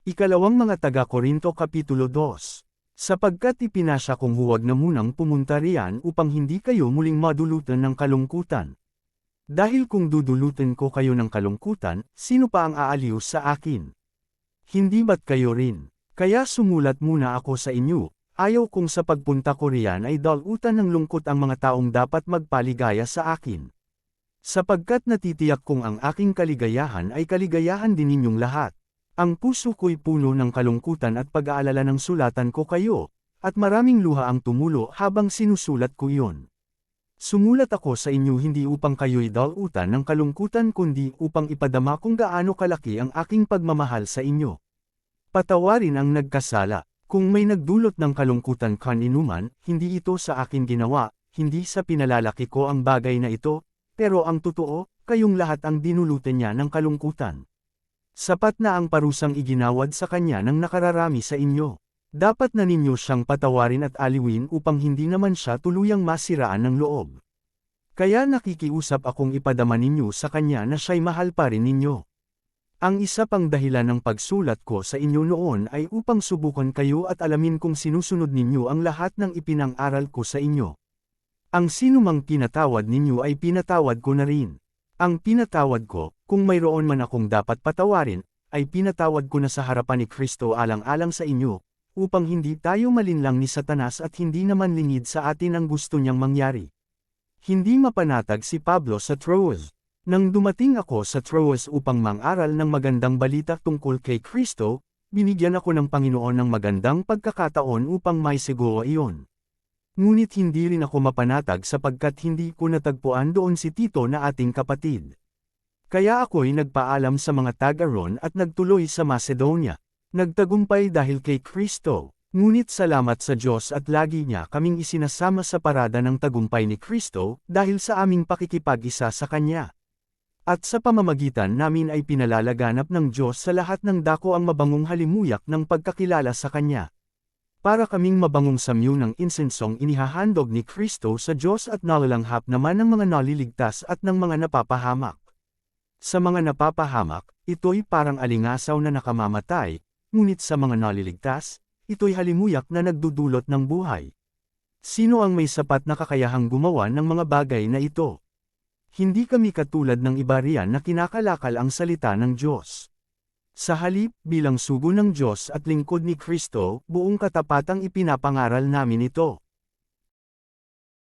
Ikalawang mga taga-Korinto Kapitulo 2. Sapagkat ipinasya kong huwag na munang pumunta riyan upang hindi kayo muling madulutan ng kalungkutan. Dahil kung dudulutin ko kayo ng kalungkutan, sino pa ang aaliw sa akin? Hindi ba't kayo rin? Kaya sumulat muna ako sa inyo, ayaw kong sa pagpunta ko riyan ay dalutan ng lungkot ang mga taong dapat magpaligaya sa akin. Sapagkat natitiyak kong ang aking kaligayahan ay kaligayahan din ninyong lahat. Ang puso ko'y puno ng kalungkutan at pag-aalala ng sulatan ko kayo, at maraming luha ang tumulo habang sinusulat ko iyon. Sumulat ako sa inyo hindi upang kayo'y dalutan ng kalungkutan kundi upang ipadama kung gaano kalaki ang aking pagmamahal sa inyo. Patawarin ang nagkasala. Kung may nagdulot ng kalungkutan kaninuman, hindi ito sa akin ginawa, hindi sa pinalalaki ko ang bagay na ito, pero ang totoo, kayong lahat ang dinulutan niya ng kalungkutan. Sapat na ang parusang iginawad sa kanya ng nakararami sa inyo. Dapat na ninyo siyang patawarin at aliwin upang hindi naman siya tuluyang masiraan ng loob. Kaya nakikiusap akong ipadama ninyo sa kanya na siya'y mahal pa rin ninyo. Ang isa pang dahilan ng pagsulat ko sa inyo noon ay upang subukan kayo at alamin kung sinusunod ninyo ang lahat ng ipinang-aral ko sa inyo. Ang sinumang pinatawad ninyo ay pinatawad ko na rin. Ang pinatawad ko, kung mayroon man akong dapat patawarin, ay pinatawad ko na sa harapan ni Kristo alang-alang sa inyo, upang hindi tayo malinlang ni Satanas at hindi naman lingid sa atin ang gusto niyang mangyari. Hindi mapanatag si Pablo sa Troas. Nang dumating ako sa Troas upang mang-aral ng magandang balita tungkol kay Kristo, binigyan ako ng Panginoon ng magandang pagkakataon upang maisiguro iyon. Ngunit hindi rin ako mapanatag sapagkat hindi ko natagpuan doon si Tito na ating kapatid. Kaya ako'y nagpaalam sa mga taga-ron at nagtuloy sa Macedonia. Nagtagumpay dahil kay Kristo, ngunit salamat sa Diyos at lagi niya kaming isinasama sa parada ng tagumpay ni Kristo dahil sa aming pakikipag-isa sa Kanya. At sa pamamagitan namin ay pinalalaganap ng Diyos sa lahat ng dako ang mabangong halimuyak ng pagkakilala sa Kanya. Para kaming mabangong samyo ng insensong inihahandog ni Kristo sa Diyos at nalalanghap naman ng mga naliligtas at ng mga napapahamak. Sa mga napapahamak, ito'y parang alingasaw na nakamamatay, ngunit sa mga naliligtas, ito'y halimuyak na nagdudulot ng buhay. Sino ang may sapat na kakayahang gumawa ng mga bagay na ito? Hindi kami katulad ng iba riyan na kinakalakal ang salita ng Diyos. Sa halip, bilang sugo ng Diyos at lingkod ni Kristo, buong katapatang ipinapangaral namin ito.